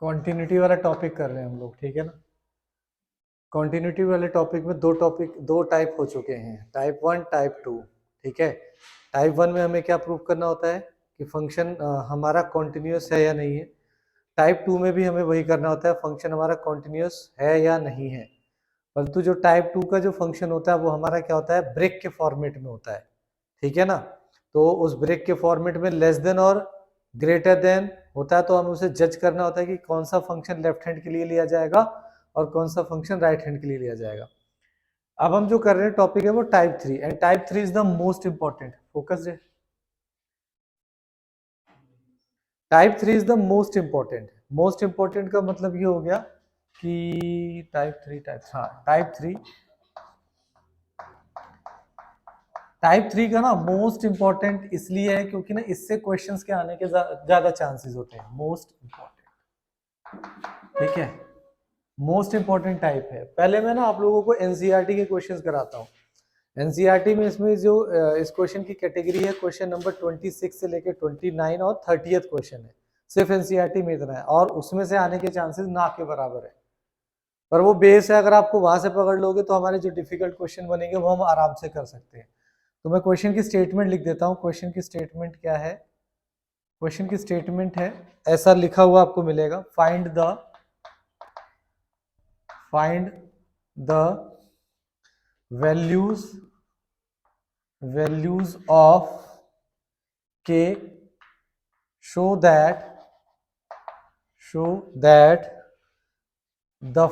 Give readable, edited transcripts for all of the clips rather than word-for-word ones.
Continuity वाला topic कर रहे हैं हम लोग, ठीक है ना। कॉन्टिन्यूटी वाले टॉपिक में दो टाइप हो चुके हैं, टाइप 1 टाइप 2, ठीक है। टाइप 1 में हमें क्या प्रूव करना होता है कि फंक्शन हमारा कॉन्टिन्यूस है या नहीं है। टाइप 2 में भी हमें वही करना होता है, फंक्शन हमारा कॉन्टिन्यूस है या नहीं है। परंतु जो टाइप 2 का जो फंक्शन होता है वो हमारा क्या होता है, ब्रेक के फॉर्मेट में होता है, ठीक है ना। तो उस ब्रेक के फॉर्मेट में लेस देन और ग्रेटर देन होता है, तो हमें उसे जज करना होता है कि कौन सा फंक्शन लेफ्ट हैंड के लिए लिया जाएगा और कौन सा फंक्शन राइट हैंड के लिए लिया जाएगा। अब हम जो कर रहे हैं टॉपिक है वो type 3, and type 3 is the most important, focus है। Type 3 is the most important का मतलब ये हो गया कि टाइप 3 का ना मोस्ट इंपॉर्टेंट इसलिए है क्योंकि ना इससे क्वेश्चंस के आने के ज्यादा चांसेस होते हैं। मोस्ट इंपॉर्टेंट, ठीक है, मोस्ट इंपॉर्टेंट टाइप है। पहले मैं ना आप लोगों को एनसीईआरटी के क्वेश्चंस कराता हूँ। एनसीईआरटी में इसमें जो इस क्वेश्चन की कैटेगरी है, क्वेश्चन नंबर 26 से लेकर 29 और 30th क्वेश्चन है, सिर्फ एनसीईआरटी में इतना है, और उसमें से आने के चांसेस ना के बराबर है। पर वो बेस है, अगर आपको वहां से पकड़ लोगे तो हमारे जो डिफिकल्ट क्वेश्चन बनेंगे वो हम आराम से कर सकते हैं। तो मैं क्वेश्चन की स्टेटमेंट लिख देता हूँ। क्वेश्चन की स्टेटमेंट क्या है? क्वेश्चन की स्टेटमेंट है, ऐसा लिखा हुआ आपको मिलेगा, find the values of k show that the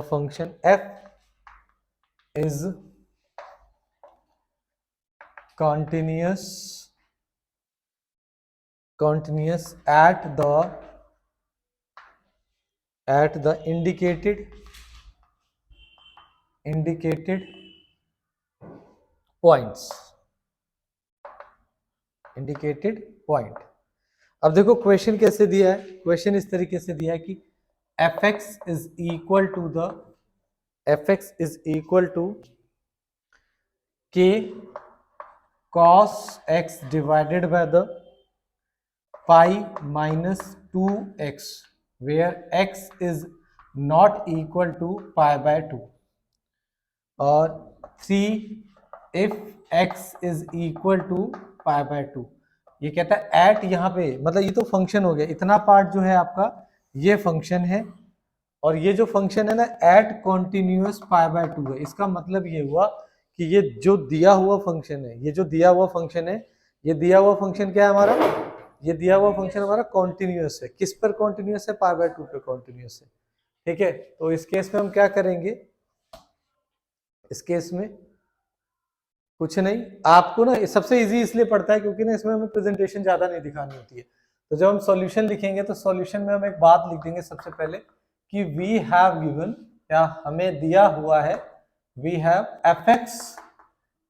function f is continuous at the indicated points। अब देखो क्वेश्चन कैसे दिया है, क्वेश्चन इस तरीके से दिया है कि fx is equal to k cos x divided by the pi minus 2x where x is not equal to pi by 2, और 3 if x is equal to pi by 2। ये कहता है एट, यहाँ पे मतलब ये तो फंक्शन हो गया, इतना पार्ट जो है आपका ये फंक्शन है, और ये जो फंक्शन है ना एट कॉन्टिन्यूस पाई बाय 2 है। इसका मतलब ये हुआ कि ये जो दिया हुआ फंक्शन है, ये जो दिया हुआ फंक्शन है, ये दिया हुआ फंक्शन क्या है हमारा, ये दिया हुआ फंक्शन हमारा कॉन्टिन्यूस है। किस पर कॉन्टिन्यूस है? पाई बाय 2 पे कॉन्टिन्यूस है, ठीक है। तो इस केस में हम क्या करेंगे, इस केस में कुछ नहीं, आपको ना सबसे इजी इसलिए पड़ता है क्योंकि ना इसमें हमें प्रेजेंटेशन ज्यादा नहीं दिखानी होती है। तो जब हम सॉल्यूशन लिखेंगे तो सॉल्यूशन में हम एक बात लिख देंगे सबसे पहले कि वी हैव गिवन, या हमें दिया हुआ है, we have fx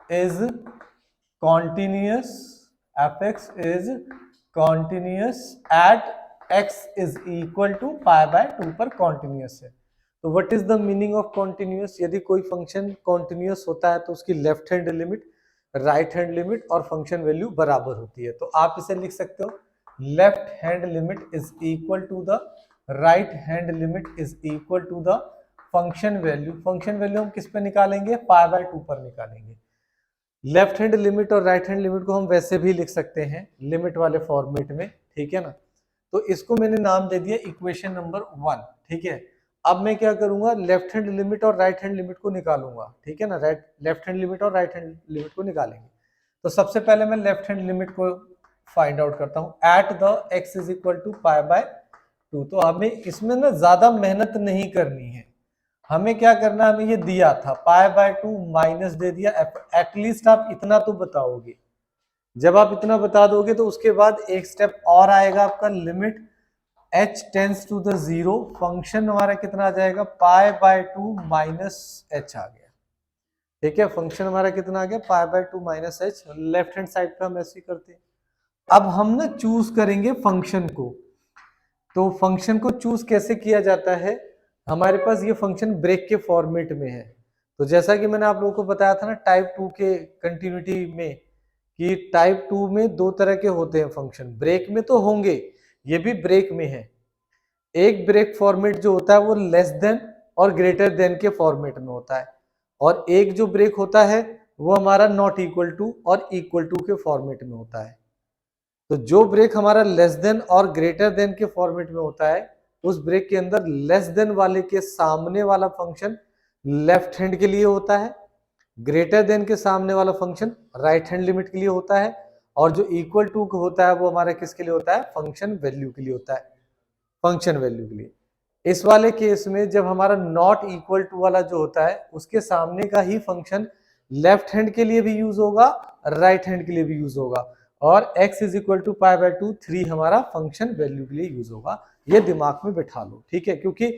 is continuous at x is equal to pi by 2 पर कॉन्टिन्यूस है। तो what is the meaning of continuous? यदि कोई फंक्शन कॉन्टिन्यूस होता है तो उसकी left hand limit, right hand limit और फंक्शन वैल्यू बराबर होती है। तो आप इसे लिख सकते हो, left hand limit is equal to the right hand limit is equal to the function value. Function value हम किस पे निकालेंगे? पाई बाय 2 पर निकालेंगे। लेफ्ट हैंड लिमिट और राइट हैंड लिमिट को हम वैसे भी लिख सकते हैं लिमिट वाले फॉर्मेट में, ठीक है ना। तो इसको मैंने नाम दे दिया इक्वेशन नंबर 1, ठीक है। अब मैं क्या करूंगा, लेफ्ट हैंड लिमिट और राइट हैंड लिमिट को निकालूंगा, ठीक है ना। लेफ्ट हैंड लिमिट और राइट हैंड लिमिट को निकालेंगे। तो सबसे पहले मैं लेफ्ट हैंड लिमिट को फाइंड आउट करता हूं, at the x is equal to pi by 2। तो हमें इसमें ना ज्यादा मेहनत नहीं करनी है, हमें क्या करना, हमें ये दिया था पाई बाय 2 माइनस दे दिया, एटलीस्ट आप इतना तो बताओगे। जब आप इतना बता दोगे तो उसके बाद एक स्टेप और आएगा आपका, limit h tends to the 0, function हमारा कितना आ जाएगा, पाई बाय 2 माइनस h आ गया, ठीक है। फंक्शन हमारा कितना आ गया, pi by 2 minus h। Left hand side पे हम ऐसे ही करते हैं। अब हम ना चूज करेंगे फंक्शन को। तो फंक्शन को चूज कैसे किया जाता है, हमारे पास ये फंक्शन ब्रेक के फॉर्मेट में है। तो जैसा कि मैंने आप लोगों को बताया था ना टाइप 2 के कंटिन्यूटी में कि टाइप 2 में दो तरह के होते हैं फंक्शन, ब्रेक में तो होंगे, ये भी ब्रेक में है। एक ब्रेक फॉर्मेट जो होता है वो लेस देन और ग्रेटर देन के फॉर्मेट में होता है, और एक जो ब्रेक होता है वो हमारा नॉट इक्वल टू और इक्वल टू के फॉर्मेट में होता है। तो जो ब्रेक हमारा लेस देन और ग्रेटर देन के फॉर्मेट में होता है, उस ब्रेक के अंदर लेस देन वाले के सामने वाला फंक्शन लेफ्ट हैंड के लिए होता है, ग्रेटर देन के सामने वाला फंक्शन राइट हैंड लिमिट के लिए होता है, और जो इक्वल टू होता है वो हमारा किसके लिए होता है, फंक्शन वैल्यू के लिए होता है, फंक्शन वैल्यू के लिए। इस वाले केस में जब हमारा नॉट इक्वल टू वाला जो होता है उसके सामने का ही फंक्शन लेफ्ट हैंड के लिए भी यूज होगा, राइट हैंड के लिए भी यूज होगा, और x is equal to pi by 2 3 हमारा फंक्शन वैल्यू के लिए यूज होगा। ये दिमाग में बैठा लो, ठीक है, क्योंकि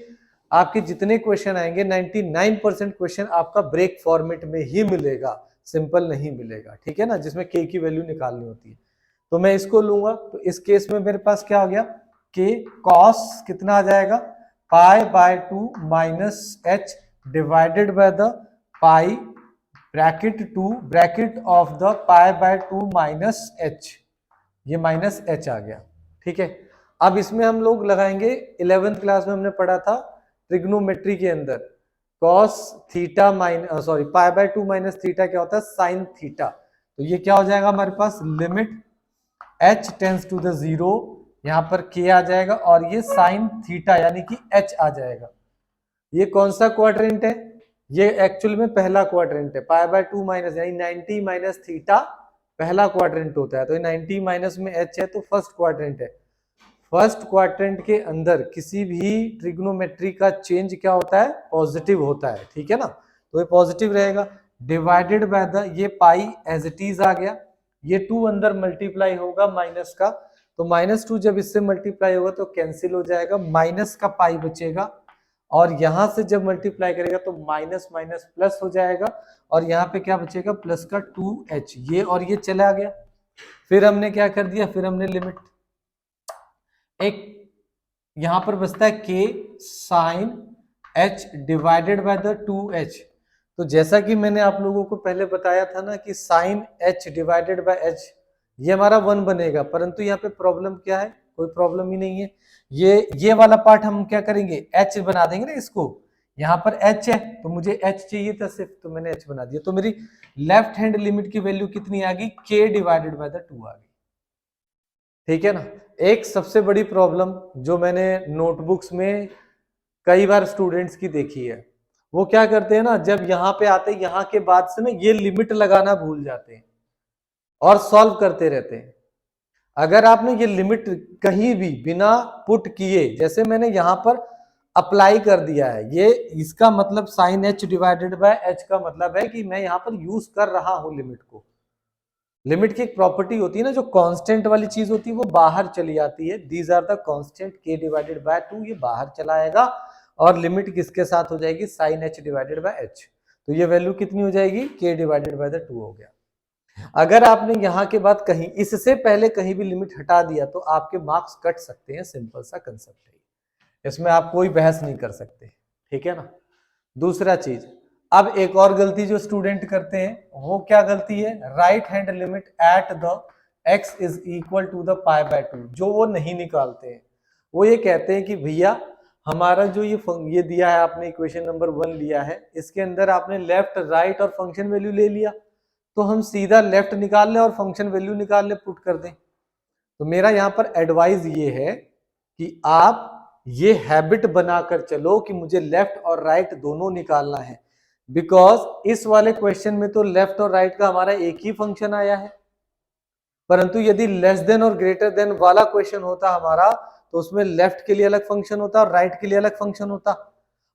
आपके जितने क्वेश्चन आएंगे 99% क्वेश्चन आपका ब्रेक फॉर्मेट में ही मिलेगा, सिंपल नहीं मिलेगा, ठीक है ना, जिसमें k की वैल्यू निकालनी होती है। तो मैं इसको लूंगा, तो इस केस में मेरे पास क्या हो गया, k cos कितना आ जाएगा, pi by 2 minus h divided by the pi bracket 2 bracket of the pi by 2 minus h, ये माइनस h आ गया, ठीक है। अब इसमें हम लोग लगाएंगे 11th क्लास में हमने पढ़ा था ट्रिग्नोमेट्री के अंदर cos theta minus sorry pi by 2 minus theta क्या होता है, साइन थीटा। तो ये क्या हो जाएगा हमारे पास, limit h tends to the 0, यहाँ पर k आ जाएगा और ये साइन थीटा यानी कि h आ जाएगा। ये कौन सा क्वाड्रेंट है, ये एक्चुअल में पहला क्वाड्रेंट है, पाई बाय 2 माइनस यानी 90 माइनस थीटा पहला क्वाड्रेंट होता है, तो 90 माइनस में h है तो फर्स्ट क्वाड्रेंट है। फर्स्ट क्वाड्रेंट के अंदर किसी भी ट्रिग्नोमेट्री का चेंज क्या होता है, पॉजिटिव होता है, ठीक है ना, तो ये पॉजिटिव रहेगा, डिवाइडेड बाय द ये पाई एज इट इज आ गया, ये 2 अंदर मल्टीप्लाई होगा माइनस का, तो -2 जब इससे मल्टीप्लाई होगा तो कैंसिल हो जाएगा, माइनस का पाई बचेगा, और यहां से जब मल्टीप्लाई करेगा तो माइनस माइनस प्लस हो जाएगा, और यहाँ पे क्या बचेगा, प्लस का 2h, ये और ये चला गया। फिर हमने क्या कर दिया, फिर हमने लिमिट एक यहां पर बचता है k sine h divided by the 2h। तो जैसा कि मैंने आप लोगों को पहले बताया था ना कि sine h divided by h ये हमारा 1 बनेगा, परंतु यहाँ पे प्रॉब्लम क्या है, कोई प्रॉब्लम ही नहीं है, ये वाला पार्ट हम क्या करेंगे, h बना देंगे ना इसको, यहाँ पर h है तो मुझे h चाहिए था सिर्फ, तो मैंने h बना दिया, तो मेरी लेफ्ट हैंड लिमिट की वैल्यू कितनी आ गई, k डिवाइडेड बाय द 2 आ गई, ठीक है ना। एक सबसे बड़ी प्रॉब्लम जो मैंने नोटबुक्स में कई बार स्टूडेंट्स की देखी है, वो क्या करते हैं ना, जब यहाँ पे आते हैं यहाँ के बाद से ना ये लिमिट लगाना भूल जाते हैं और सॉल्व करते रहते हैं। अगर आपने ये लिमिट कहीं भी बिना पुट किए, जैसे मैंने यहाँ पर अप्लाई कर दिया है, ये इसका मतलब sine h divided by h का मतलब है कि मैं यहाँ पर यूज कर रहा हूं लिमिट को। लिमिट की एक प्रॉपर्टी होती है ना, जो कांस्टेंट वाली चीज होती है वो बाहर चली जाती है, these are the constant k divided by 2, ये बाहर चला आएगा, और लिमिट किसके साथ हो जाएगी, sine h divided by h, तो ये वैल्यू कितनी हो जाएगी, k डिवाइडेड बाय द 2 हो गया। अगर आपने यहाँ के बाद कहीं इससे पहले कहीं भी लिमिट हटा दिया तो आपके मार्क्स कट सकते हैं, सिंपल सा कंसेप्ट है, इसमें आप कोई बहस नहीं कर सकते, ठीक है ना। दूसरा चीज, अब एक और गलती जो स्टूडेंट करते हैं वो क्या गलती है, right hand limit at the x is equal to the pi by 2, जो वो नहीं निकालते हैं। वो ये कहते हैं कि भैया हमारा जो ये दिया है, आपने इक्वेशन नंबर 1 लिया है, इसके अंदर आपने लेफ्ट राइट और फंक्शन वैल्यू ले लिया, तो हम सीधा लेफ्ट निकाल लें और फंक्शन वैल्यू निकाल लें, पुट कर दें। तो मेरा यहाँ पर एडवाइस ये है कि आप ये हैबिट बनाकर चलो कि मुझे लेफ्ट और राइट दोनों निकालना है, बिकॉज इस वाले क्वेश्चन में तो लेफ्ट और राइट का हमारा एक ही फंक्शन आया है, परंतु यदि लेस देन और ग्रेटर देन वाला क्वेश्चन होता हमारा तो उसमें लेफ्ट के लिए अलग फंक्शन होता और राइट के लिए अलग फंक्शन होता,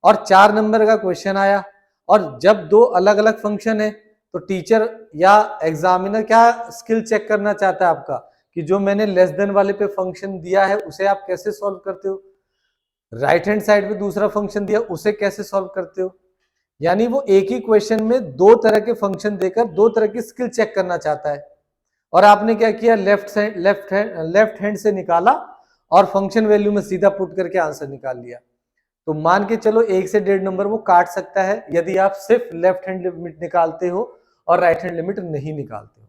और 4 नंबर का क्वेश्चन आया, और जब दो अलग अलग फंक्शन है तो टीचर या एग्जामिनर क्या स्किल चेक करना चाहता है आपका, कि जो मैंने लेस देन वाले पे फंक्शन दिया है उसे आप कैसे सॉल्व करते हो, राइट हैंड साइड पे दूसरा फंक्शन दिया उसे कैसे सॉल्व करते हो। यानी वो एक ही क्वेश्चन में दो तरह के फंक्शन देकर दो तरह की स्किल चेक करना चाहता है, और आपने क्या किया, लेफ्ट हैंड से निकाला और फंक्शन वैल्यू में सीधा पुट करके आंसर निकाल लिया। तो मान के चलो 1 से 1.5 नंबर वो काट सकता है यदि आप सिर्फ लेफ्ट हैंड लिमिट निकालते हो और राइट हैंड लिमिट नहीं निकालते हो।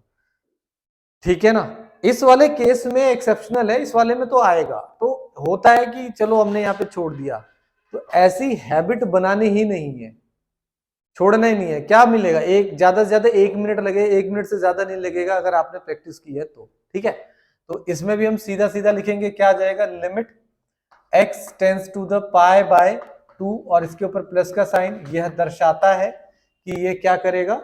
ठीक है ना। इस वाले केस में एक्सेप्शनल है, इस वाले में तो आएगा। तो होता है कि चलो हमने यहाँ पे छोड़ दिया, तो ऐसी हैबिट बनानी ही नहीं है, छोड़ना ही नहीं है। क्या मिलेगा, एक ज्यादा से ज्यादा 1 मिनट लगे, 1 मिनट से ज्यादा नहीं लगेगा अगर आपने प्रैक्टिस की है तो। ठीक है, तो इसमें भी हम सीधा सीधा लिखेंगे, क्या आ जाएगा, limit x tends to the pi by 2 और इसके ऊपर प्लस का साइन, यह दर्शाता है कि ये क्या करेगा,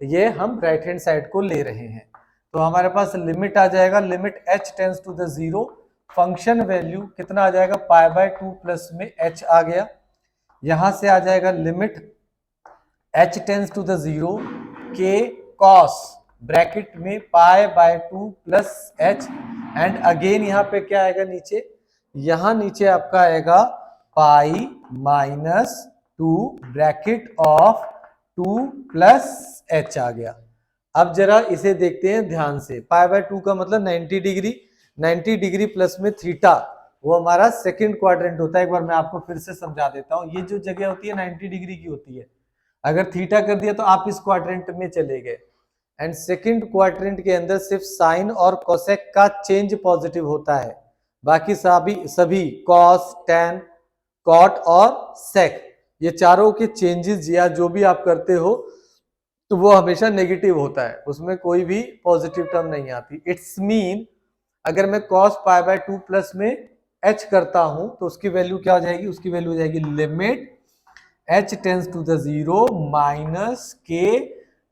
ये हम राइट हैंड साइड को ले रहे हैं। तो हमारे पास लिमिट आ जाएगा, limit h tends to the 0, function value कितना आ जाएगा, पाई बाय 2 प्लस में h आ गया। यहां से आ जाएगा limit h tends to the 0 k cos bracket में pi by 2 plus h, and again यहाँ पे क्या आएगा नीचे, यहां नीचे आपका आएगा pi minus 2 bracket of 2 plus h आ गया। अब जरा इसे देखते हैं ध्यान से, पाई बाय 2 का मतलब 90 डिग्री, 90 डिग्री प्लस में थीटा, वो हमारा सेकंड क्वाड्रेंट होता है। एक बार मैं आपको फिर से समझा देता हूं, ये जो जगह होती है 90 डिग्री की होती है, अगर थीटा कर दिया तो आप इस क्वाड्रेंट में चले गए, एंड सेकंड क्वाड्रेंट के अंदर सिर्फ साइन और कोसेक का चेंज पॉजिटिव होता है, बाकी सभी कॉस, टैन, कॉट और सेक, ये चारों के चेंजेस या जो भी आप करते हो तो वो हमेशा नेगेटिव होता है, उसमें कोई भी पॉजिटिव टर्म नहीं आती। इट्स मीन अगर मैं cos पाई बाय 2 प्लस में h करता हूं तो उसकी वैल्यू क्या हो जाएगी, उसकी वैल्यू हो जाएगी limit h tends to the 0 minus के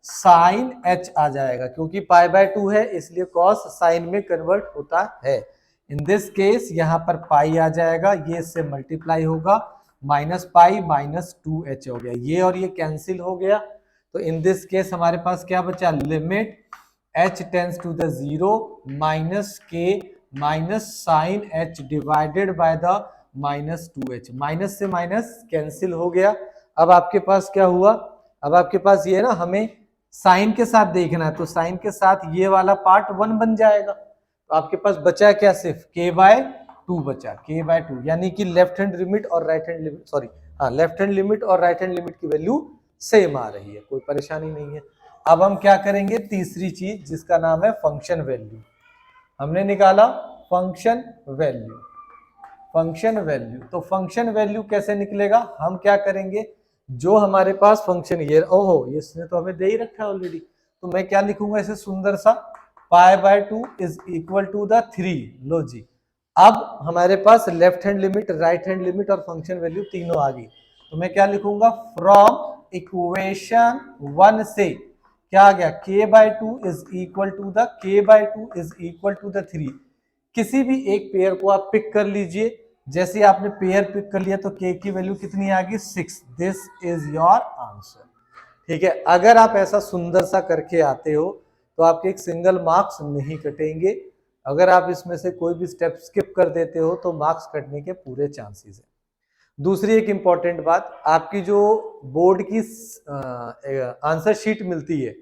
साइन h आ जाएगा, क्योंकि पाई बाय 2 है इसलिए cos साइन में कन्वर्ट होता है। इन दिस केस यहाँ पर पाई आ जाएगा, ये इससे मल्टीप्लाई होगा, माइनस पाई माइनस 2h हो गया, ये और ये कैंसिल हो गया। तो इन दिस केस हमारे पास क्या बचा, limit h tends to the 0 minus के minus sine h divided by the minus 2h, minus से माइनस कैंसिल हो गया। अब आपके पास क्या हुआ, अब आपके पास ये ना, हमें साइन के साथ देखना है, तो साइन के साथ ये वाला पार्ट 1 बन जाएगा, तो आपके पास बचा क्या, सिर्फ k बाय 2 बचा, k बाय 2, यानी कि लेफ्ट हैंड लिमिट और राइट हैंड लिमिट, सॉरी हाँ, लेफ्ट हैंड लिमिट और राइट हैंड लिमिट की वैल्यू सेम आ रही है, कोई परेशानी नहीं है। अब हम क्या करेंगे, तीसरी चीज जिसका नाम है फंक्शन वैल्यू, हमने निकाला फंक्शन वैल्यू, फंक्शन वैल्यू। तो फंक्शन वैल्यू कैसे निकलेगा, हम क्या करेंगे, जो हमारे पास फंक्शन ये, ओहो इसने तो हमें दे ही रखा है ऑलरेडी, तो मैं क्या लिखूंगा इसे सुंदर सा, pi by 2 is equal to the 3, लो जी। अब हमारे पास left hand limit, right hand limit और फंक्शन वैल्यू तीनों आ गई, तो मैं क्या लिखूंगा, फ्रॉम इक्वेशन 1 से क्या आ गया, k by 2 is equal to the, k by 2 is equal to the 3, किसी भी एक पेयर को आप पिक कर लीजिए, जैसे आपने पेयर पिक कर लिया तो k की वैल्यू कितनी आ गई, 6, दिस इज योर आंसर। ठीक है, अगर आप ऐसा सुंदर सा करके आते हो तो आपके एक सिंगल मार्क्स नहीं कटेंगे, अगर आप इसमें से कोई भी स्टेप स्किप कर देते हो तो मार्क्स कटने के पूरे चांसेस है। दूसरी एक इंपॉर्टेंट बात, आपकी जो बोर्ड की आंसर शीट मिलती है,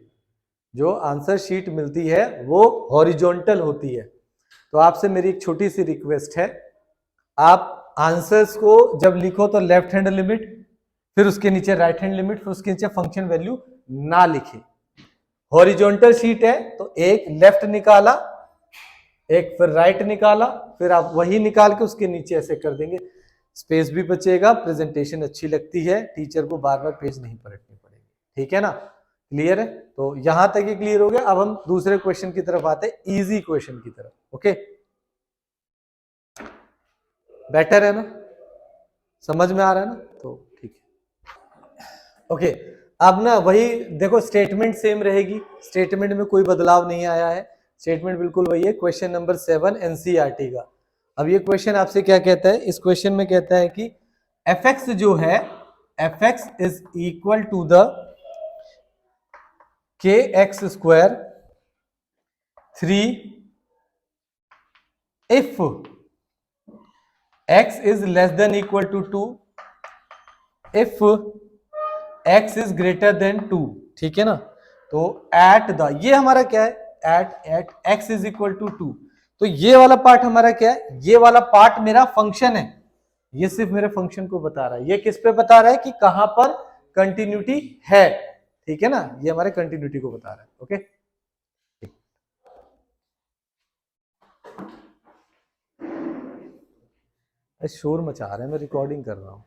जो आंसर शीट मिलती है वो हॉरिजॉन्टल होती है, तो आपसे मेरी एक छोटी सी रिक्वेस्ट है, आप आंसर्स को जब लिखो तो लेफ्ट हैंड लिमिट, फिर उसके नीचे राइट हैंड लिमिट, फिर उसके नीचे फंक्शन वैल्यू ना लिखे। हॉरिजॉन्टल शीट है तो एक लेफ्ट निकाला, एक फिर राइट निकाला, फिर आप वही निकाल के उसके नीचे ऐसे कर देंगे, स्पेस भी बचेगा, प्रेजेंटेशन अच्छी लगती है, टीचर को बार बार पेज नहीं पलटनी पड़ेगी। ठीक है ना, क्लियर है, तो यहां तक ही क्लियर हो गया। अब हम दूसरे क्वेश्चन की तरफ आते हैं, इजी क्वेश्चन की तरफ। ओके, बेटर है ना, समझ में आ रहा है ना, तो ठीक है। ओके, अब ना वही देखो, स्टेटमेंट सेम रहेगी, स्टेटमेंट में कोई बदलाव नहीं आया है, स्टेटमेंट बिल्कुल वही है। क्वेश्चन नंबर 7 एनसीईआरटी का। अब ये क्वेश्चन आपसे क्या कहता है, इस क्वेश्चन में कहता है कि fx जो है, fx is equal to the kx square 3 if x is less than equal to 2, if x is greater than 2। ठीक है ना, तो एट द, ये हमारा क्या है, eight x is equal to 2, तो ये वाला पार्ट हमारा क्या है, ये वाला पार्ट मेरा फंक्शन है, ये सिर्फ मेरे फंक्शन को बता रहा है, ये किस पे बता रहा है कि कहां पर कंटिन्यूटी है। ठीक है ना, ये हमारे कंटिन्यूटी को बता रहा है। ओके, शोर मचा रहे हैं, मैं रिकॉर्डिंग कर रहा हूँ।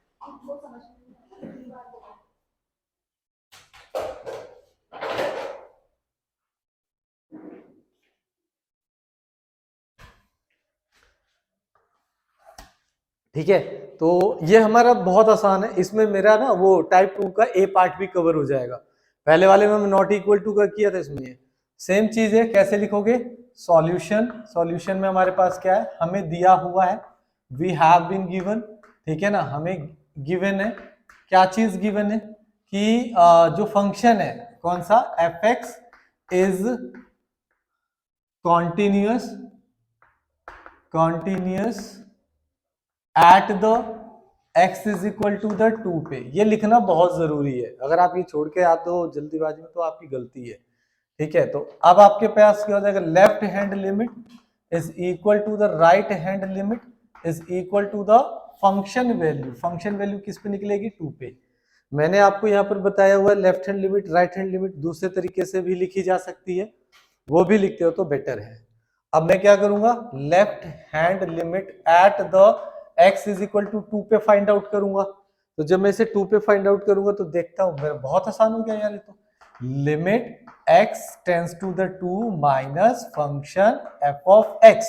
ठीक है, तो ये हमारा बहुत आसान है, इसमें मेरा ना वो टाइप 2 का ए पार्ट भी कवर हो जाएगा। पहले वाले में नॉट इक्वल टू का किया था, इसमें सेम चीज है। कैसे लिखोगे? सॉल्यूशन, सॉल्यूशन में हमारे पास क्या है, हमें दिया हुआ है, वी हैव बीन गिवन, ठीक है ना, हमें गिवन है, क्या चीज गिवन है कि जो फंक्शन है कौन सा, f x is continuous at the x is equal to the 2 पे। ये लिखना बहुत जरूरी है, अगर आप ये छोड़ के आते हो जल्दीबाजी में तो आपकी गलती है। ठीक है, तो अब आपके पास क्या हो जाएगा, left hand limit is equal to the right hand limit is equal to the function value. Function value किस पे निकलेगी, 2 पे। मैंने आपको यहाँ पर बताया हुआ है left hand limit right hand limit दूसरे तरीके से भी लिखी जा सकती है, वो भी लिखते हो तो बेटर है। अब मैं क्या करूंगा, left hand limit at the x is equal to 2 पे फाइंड आउट करूंगा। तो जब मैं इसे 2 पे फाइंड आउट करूंगा तो देखता हूं, मेरा बहुत आसान हो गया यार ये तो। Limit x tends to the 2 minus function f of x,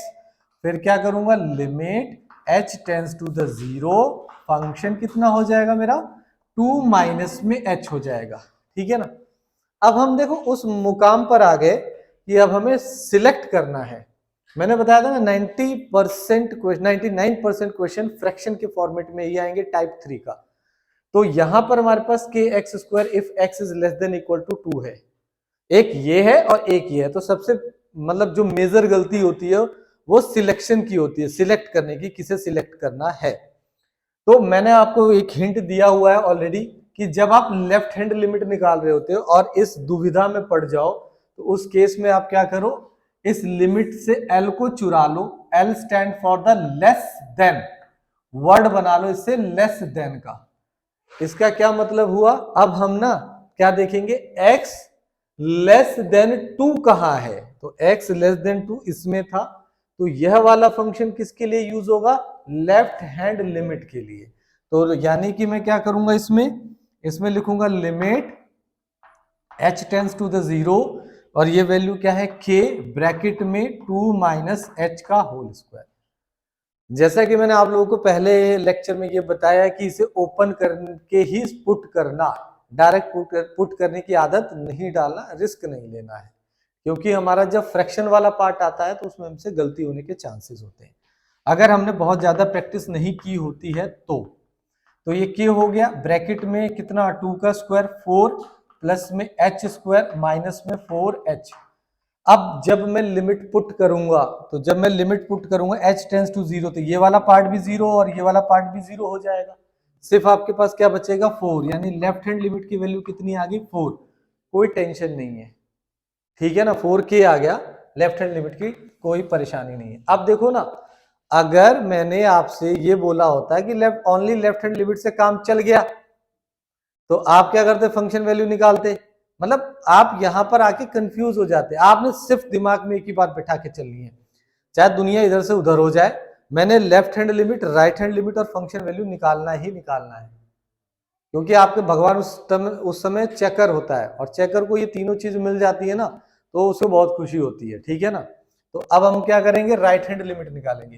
फिर क्या करूंगा, limit h tends to the 0, function कितना हो जाएगा मेरा, 2 माइनस में h हो जाएगा। ठीक है ना। अब हम देखो उस मुकाम पर आ गए कि अब हमें सिलेक्ट करना है। मैंने बताया था ना 99% क्वेश्चन फ्रैक्शन के फॉर्मेट में ही आएंगे टाइप 3 का। तो यहां पर हमारे पास k x square if x is less than equal to 2 है, एक ये है और एक ये है। तो सबसे मतलब जो मेजर गलती होती है वो सिलेक्शन की होती है, सिलेक्ट करने की, किसे सिलेक्ट करना है। तो मैंने आपको एक हिंट दिया हुआ है ऑलरेडी कि जब आप लेफ्ट हैंड लिमिट निकाल रहे होते हो और इस दुविधा में पड़ जाओ तो उस केस में आप क्या करो, इस लिमिट से एल को चुरा लो, L stand for the less than, word बना लो इससे लेस देन का। इसका क्या मतलब हुआ, अब हम ना क्या देखेंगे, x लेस देन 2 कहां है, तो x लेस देन 2 इसमें था, तो यह वाला फंक्शन किसके लिए यूज होगा, लेफ्ट हैंड लिमिट के लिए। तो यानी कि मैं क्या करूंगा, इसमें लिखूंगा limit h tends to the 0 और ये वैल्यू क्या है, k ब्रैकेट में 2 माइनस h का होल स्क्वायर। जैसा कि मैंने आप लोगों को पहले लेक्चर में ये बताया कि इसे ओपन करके ही पुट करना, डायरेक्ट पुट करने की आदत नहीं डालना, रिस्क नहीं लेना है, क्योंकि हमारा जब फ्रैक्शन वाला पार्ट आता है तो उसमें हमसे गलती होने के चांसेस होते हैं, अगर हमने बहुत ज्यादा प्रैक्टिस नहीं की होती है तो ये क्या हो गया, ब्रैकेट में कितना 2 का स्क्वायर 4 प्लस में h स्क्वायर माइनस में 4h। अब जब मैं लिमिट पुट करूंगा h टेंस टू 0 तो ये वाला पार्ट भी 0 और ये वाला पार्ट भी 0 हो जाएगा, सिर्फ आपके पास क्या बचेगा 4, यानी लेफ्ट हैंड लिमिट की वैल्यू कितनी आ गई 4। कोई टेंशन नहीं है, ठीक है ना, 4k आ गया, लेफ्ट हैंड लिमिट की कोई परेशानी नहीं है। अब देखो ना, अगर मैंने आपसे ये बोला होता है कि ओनली लेफ्ट हैंड लिमिट से काम चल गया तो आप क्या करते, फंक्शन वैल्यू निकालते, मतलब आप यहां पर आके कंफ्यूज हो जाते। आपने सिर्फ दिमाग में एक ही बात बैठा के चलनी है, चाहे दुनिया इधर से उधर हो जाए, मैंने left hand limit right hand limit और फंक्शन वैल्यू निकालना ही निकालना है, क्योंकि आपके भगवान उस समय चेकर होता है और चेकर को ये तीनों चीज मिल जाती है ना तो उसको बहुत खुशी होती है। ठीक है ना। तो अब हम क्या करेंगे, राइट हैंड लिमिट निकालेंगे।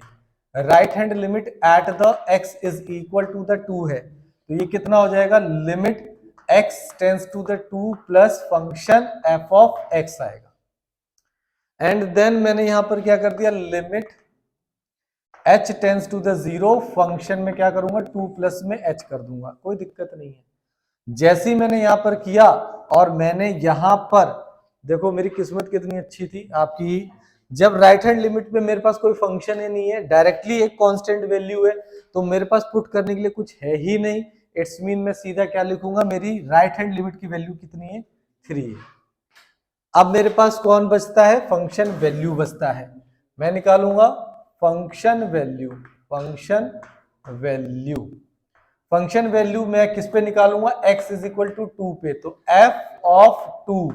Right hand limit at the x is equal to the 2 है, तो ये कितना हो जाएगा, limit x tends to the 2 plus function f of x आएगा। एंड देन मैंने यहां पर क्या कर दिया, limit h tends to the 0, function में क्या करूंगा 2 प्लस में h कर दूंगा, कोई दिक्कत नहीं है। जैसे ही मैंने यहां पर किया और मैंने यहां पर देखो मेरी किस्मत कितनी अच्छी थी आपकी, जब राइट हैंड लिमिट पे मेरे पास कोई फंक्शन ही नहीं है, डायरेक्टली एक कांस्टेंट वैल्यू है, तो मेरे पास पुट करने के लिए कुछ है ही नहीं। इट्स मीन मैं सीधा क्या लिखूंगा, मेरी राइट हैंड लिमिट की वैल्यू कितनी है, 3 है। अब मेरे पास कौन बचता है, फंक्शन वैल्यू बचता है, मैं निकालूंगा फंक्शन वैल्यू। फंक्शन वैल्यू मैं किस पे निकालूंगा, x इज इक्वल टू 2 पे, तो f ऑफ 2।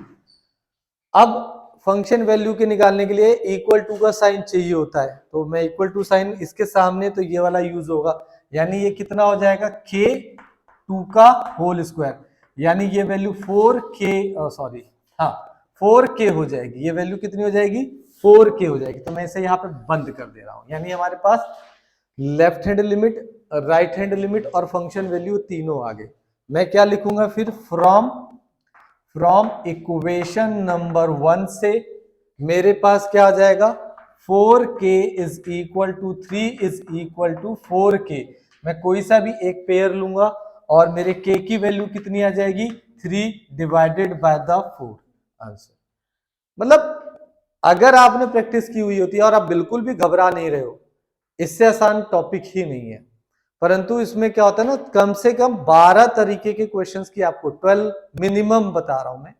अब फंक्शन वैल्यू के निकालने के लिए इक्वल टू का साइन चाहिए होता है, तो मैं इक्वल टू साइन इसके सामने तो ये वाला यूज होगा, यानी ये कितना हो जाएगा k2 का होल स्क्वायर, यानी ये वैल्यू 4k सॉरी हाँ 4k हो जाएगी, ये वैल्यू कितनी हो जाएगी 4k हो जाएगी। तो मैं इसे यहाँ पे बंद कर दे रहा हूं, यानी हमारे पास left hand limit, right hand limit और फंक्शन वैल्यू तीनों आ गए। मैं क्या लिखूंगा फिर, फ्रॉम इक्वेशन नंबर 1 से मेरे पास क्या आ जाएगा 4k is equal to 3 is equal to 4k। मैं कोई सा भी एक पेयर लूंगा और मेरे k की वैल्यू कितनी आ जाएगी 3 डिवाइडेड बाय द 4 आंसर। मतलब अगर आपने प्रैक्टिस की हुई होती है और आप बिल्कुल भी घबरा नहीं रहे हो, इससे आसान टॉपिक ही नहीं है। परंतु इसमें क्या होता है ना, कम से कम 12 तरीके के क्वेश्चंस की आपको 12 मिनिमम बता रहा हूं मैं,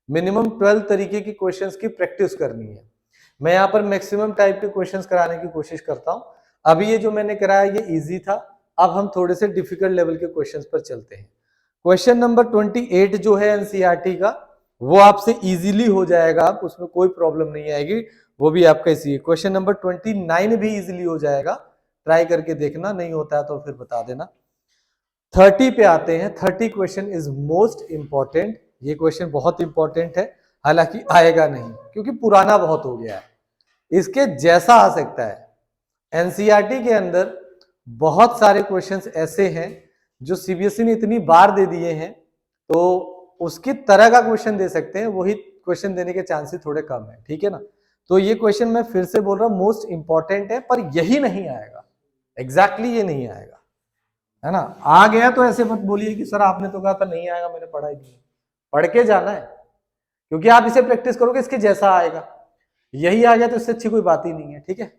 मिनिमम 12 तरीके की क्वेश्चंस की प्रैक्टिस करनी है। मैं यहाँ पर मैक्सिमम टाइप के क्वेश्चंस कराने की कोशिश करता हूं। अभी ये जो मैंने कराया ये इजी था, अब हम थोड़े से डिफिकल्ट लेवल के क्वेश्चंस पर चलते हैं। क्वेश्चन नंबर 28 जो है एनसीईआरटी का, वो आपसे इजीली हो जाएगा, उसमें कोई प्रॉब्लम नहीं आएगी, वो भी आपका इसी है। क्वेश्चन नंबर 29 भी इजीली हो जाएगा, ट्राई करके देखना, नहीं होता है तो फिर बता देना। 30 पे आते हैं। 30 क्वेश्चन इज मोस्ट इंपॉर्टेंट, ये क्वेश्चन बहुत इंपॉर्टेंट है, हालांकि आएगा नहीं क्योंकि पुराना बहुत हो गया है, इसके जैसा आ सकता है। एनसीईआरटी के अंदर बहुत सारे क्वेश्चंस ऐसे हैं जो सीबीएसई ने इतनी बार दे दिए हैं, तो उसकी तरह का क्वेश्चन दे सकते हैं, वही क्वेश्चन देने के चांसेस थोड़े कम है, ठीक है ना। तो ये क्वेश्चन मैं फिर से बोल रहा हूं मोस्ट इंपॉर्टेंट है, पर यही नहीं आएगा, एग्जैक्टली ये नहीं आएगा, है ना। आ गया तो ऐसे मत बोलिए कि सर आपने तो कहा था नहीं आएगा, मैंने पढ़ा ही नहीं। पढ़ के जाना है, क्योंकि आप इसे प्रैक्टिस करोगे इसके जैसा आएगा, यही आ गया तो इससे अच्छी कोई बात ही नहीं है, ठीक है।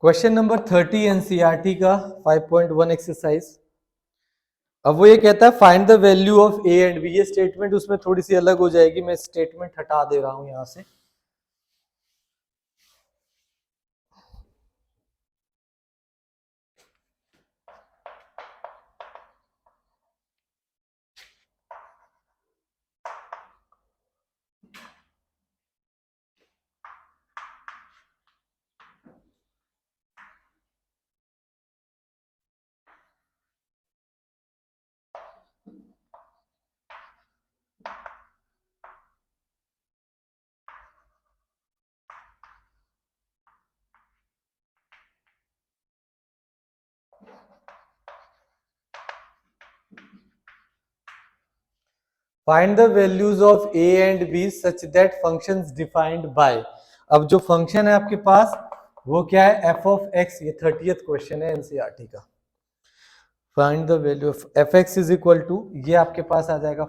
क्वेश्चन नंबर 30 एनसीईआरटी का 5.1 एक्सरसाइज। अब वो ये कहता है find the value of a and b. ये स्टेटमेंट उसमें थोड़ी सी अलग हो जाएगी, मैं स्टेटमेंट हटा दे रहा हूं यहां से। Find the values of a and b such that functions defined by. अब जो फंक्शन है आपके पास वो क्या है, एफ ऑफ एक्स। ये 30th क्वेश्चन है एनसीईआरटी का। Find the value of f x is equal to, ये आपके पास आ जाएगा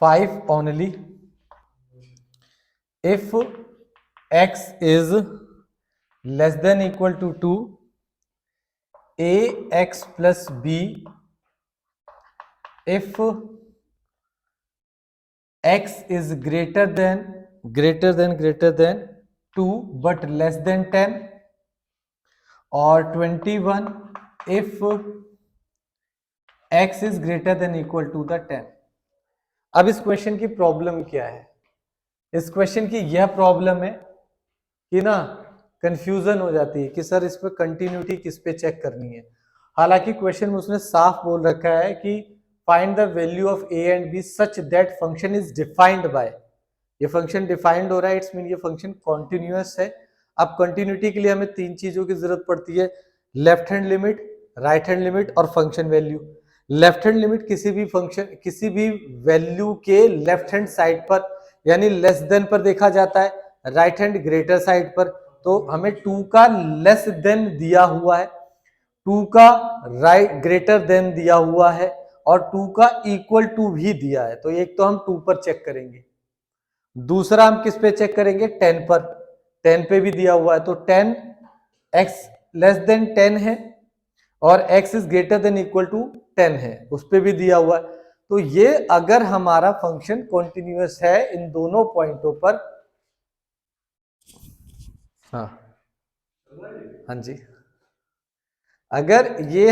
5 only if x is less than equal to 2, ax plus b if x is greater than 2 but less than 10, और 21 if x is greater than equal to the 10। अब इस question की problem क्या है, इस क्वेश्चन की यह प्रॉब्लम है कि ना कंफ्यूजन हो जाती है कि सर इस पे कंटिन्यूटी किस पे चेक करनी है। हालांकि क्वेश्चन में उसने साफ बोल रखा है कि find the value of a and b such that function is defined by. ये फंक्शन डिफाइंड हो रहा है, इट्स मीन ये फंक्शन कॉन्टिन्यूअस है। अब कंटिन्यूटी के लिए हमें 3 चीजों की जरूरत पड़ती है, left hand limit, right hand limit और function value. Left hand limit किसी भी फंक्शन, किसी भी वैल्यू के लेफ्ट हैंड साइड पर यानी लेस देन पर देखा जाता है, राइट हैंड ग्रेटर साइड पर। तो हमें 2 का लेस देन दिया हुआ है, 2 का राइट ग्रेटर देन दिया हुआ है और 2 का इक्वल टू भी दिया है। तो एक तो हम 2 पर चेक करेंगे, दूसरा हम किस पे चेक करेंगे 10 पर, 10 पे भी दिया हुआ है। तो 10 x लेस देन 10 है और x is greater than equal to 10 है, उस पे भी दिया हुआ है। तो ये अगर हमारा फंक्शन कॉन्टिन्यूअस है इन दोनों पॉइंटों पर, हाँ हाँ जी, अगर ये